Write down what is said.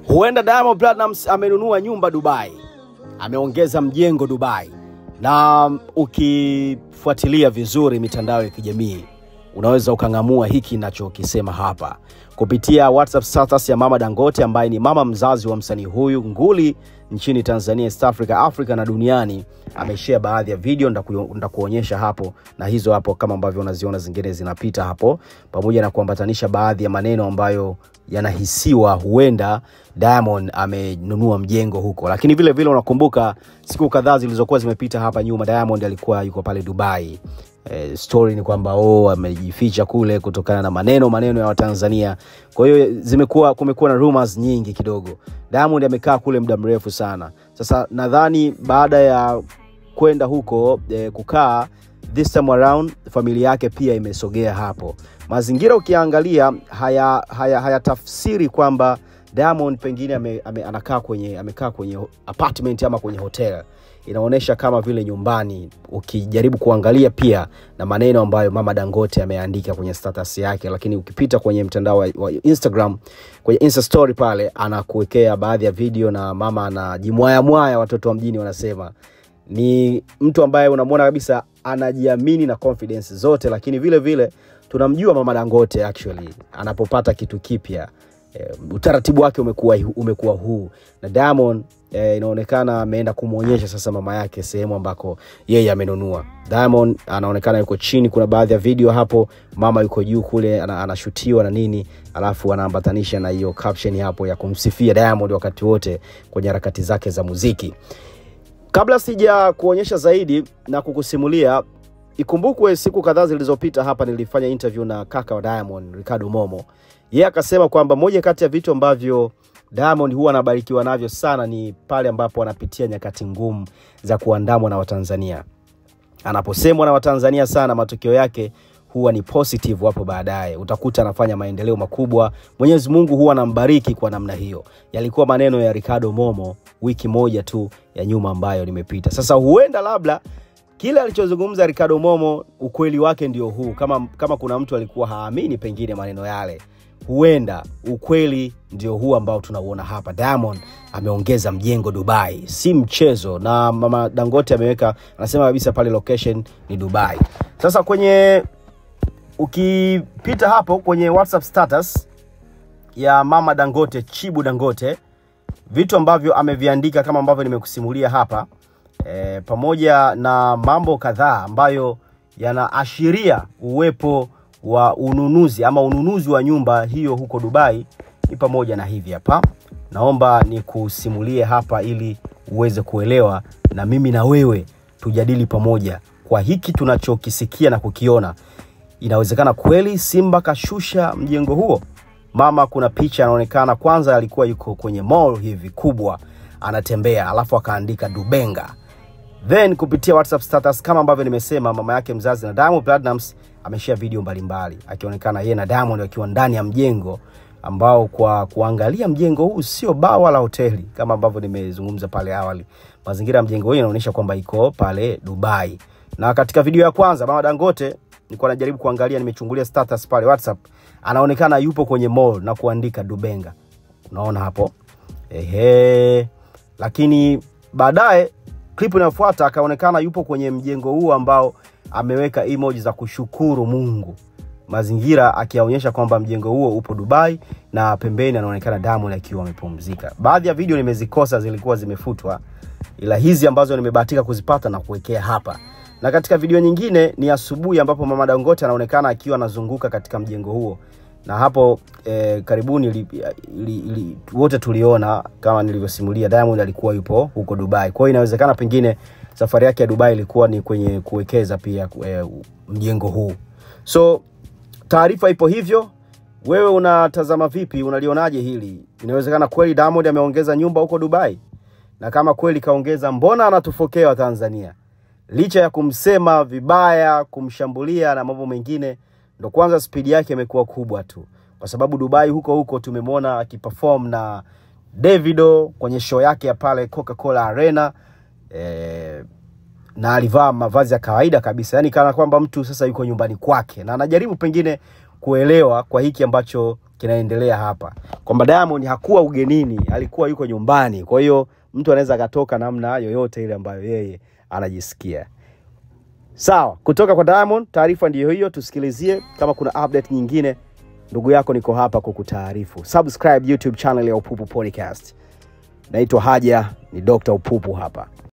Huenda Diamond Platnumz amenunua nyumba Dubai, ameongeza mjengo Dubai. Na ukifuatilia vizuri mitandao ya kijamii, unaweza ukangamua hiki ninachokisema hapa. Kupitia WhatsApp status ya Mama Dangote ambaye ni mama mzazi wa msanii huyu nguli nchini Tanzania, East Africa na duniani, ameshare baadhi ya video ndakuonyesha hapo, na hizo hapo kama ambavyo unaziona zingine zinapita hapo, pamoja na kuambatanisha baadhi ya maneno ambayo yanahisiwa huenda Diamond amenunua mjengo huko. Lakini vile vile unakumbuka siku kadhaa zilizokuwa zimepita hapa nyuma, Diamond alikuwa yuko pale Dubai. Story ni kwamba amejificha kule kutokana na maneno ya Watanzania. Kwa hiyo kumekuwa na rumors nyingi kidogo. Diamond amekaa kule muda mrefu sana. Sasa nadhani baada ya kwenda huko kukaa, this time around familia yake pia imesogea hapo. Mazingira ukiangalia haya tafsiri kwamba Diamond pengine amekaa kwenye apartment ama kwenye hotel. Inaonesha kama vile nyumbani, ukijaribu kuangalia pia na maneno ambayo Mama Dangote ameandika kwenye status yake. Lakini ukipita kwenye mtandao wa Instagram, kwenye Insta story pale, anakuwekea baadhi ya video na mama anajimwaya watoto wa mjini wanasema. Ni mtu ambaye unamwona kabisa anajiamini na confidence zote. Lakini vile vile tunamjua Mama Dangote actually anapopata kitu kipya, utaratibu wake umekuwa huu. Na Diamond inaonekana ameenda kumuonyesha sasa mama yake sehemu ambako yeye amenunua. Diamond anaonekana yuko chini, kuna baadhi ya video hapo mama yuko juu kule anashutiwa na nini, alafu anaambatanisha na hiyo caption hapo ya kumsifia Diamond wakati wote kwenye harakati zake za muziki. Kabla sija kuonyesha zaidi na kukusimulia, ikumbukwe siku kadhaa zilizopita hapa nilifanya interview na kaka wa Diamond, Ricardo Momo. Yeye akasema kwamba moja kati ya vitu ambavyo Diamond huwa anabarikiwa navyo sana ni pale ambapo anapitia nyakati ngumu za kuandamwa na Watanzania. Anaposemwa na Watanzania sana, matokeo yake huwa ni positive hapo baadaye. Utakuta anafanya maendeleo makubwa. Mwenyezi Mungu huwa anambariki kwa namna hiyo. Yalikuwa maneno ya Ricardo Momo wiki moja tu ya nyuma ambayo nimepita. Sasa huenda labda kile alichozungumza Ricardo Momo ukweli wake ndio huu. Kama kuna mtu alikuwa haamini pengine maneno yale, huenda ukweli ndio huu ambao tunauona hapa. Diamond ameongeza mjengo Dubai, si mchezo. Na Mama Dangote anasema kabisa pale location ni Dubai. Sasa ukipita hapo kwenye WhatsApp status ya Mama Dangote, Chibu Dangote, vitu ambavyo ameviandika kama ambavyo nimekusimulia hapa, pamoja na mambo kadhaa ambayo yanaashiria uwepo wa ununuzi wa nyumba hiyo huko Dubai, ni pamoja na hivi hapa. Naomba nikusimulie hapa ili uweze kuelewa, na mimi na wewe tujadili pamoja kwa hiki tunachokisikia na kukiona. Inawezekana kweli Simba kashusha mjengo huo? Mama, kuna picha anaonekana kwanza alikuwa yuko kwenye mall hivi kubwa anatembea, alafu akaandika Dubenga. Then kupitia WhatsApp status kama ambavyo nimesema, mama yake mzazi na Diamond Platnumz ameshare video mbalimbali akionekana yeye na Diamond wakiwa ndani ya mjengo ambao kwa kuangalia mjengo huu sio baa wala hoteli kama ambavyo nimezungumza pale awali. Mazingira ya mjengo huu yanaonyesha kwamba iko pale Dubai. Na katika video ya kwanza Mama Dangote, nilikuwa najaribu kuangalia, nimechungulia status pale WhatsApp, anaonekana yupo kwenye mall na kuandika Dubenga. Unaona hapo? Lakini baadaye clip inayofuata akaonekana yupo kwenye mjengo huu ambao ameweka emoji za kushukuru Mungu. Mazingira akionyesha kwamba mjengo huo upo Dubai, na pembeni anaonekana Diamond akiwa amepumzika. Baadhi ya video nimezikosa, zilikuwa zimefutwa, ila hizi ambazo nimebahatika kuzipata na kuwekea hapa. Na katika video nyingine ni asubuhi ambapo Mama Dangote anaonekana akiwa anazunguka katika mjengo huo. Na hapo karibuni wote tuliona kama nilivyosimulia, Diamond alikuwa yupo huko Dubai. Kwa hiyo inawezekana pengine safari yake ya Dubai ilikuwa ni kwenye kuwekeza pia mjengo huu. So taarifa ipo hivyo. Wewe unatazama vipi? Unalionaje hili? Inawezekana kweli Diamond ameongeza nyumba huko Dubai? Na kama kweli kaongeza, mbona anatufokea wa Tanzania? Licha ya kumsema vibaya, kumshambulia na mambo mengine, ndo kwanza speed yake imekuwa kubwa tu. Kwa sababu Dubai huko tumemwona akiperform na Davido kwenye show yake ya pale Coca-Cola Arena, na alivaa mavazi ya kawaida kabisa. Yani kana kwamba mtu sasa yuko nyumbani kwake, na anajaribu pengine kuelewa kwa hiki ambacho kinaendelea hapa. Kwamba Diamond hakuwa ugenini, alikuwa yuko nyumbani. Kwa hiyo mtu anaweza katoka namna yoyote ile ambayo yeye anajisikia. Sawa, kutoka kwa Diamond, taarifa ndiyo hiyo, tusikilizie. Kama kuna update nyingine, ndugu yako niko hapa kukutaarifu. Subscribe YouTube channel ya Upupu Podcast. Naitwa Haja, ni Dr. Upupu hapa.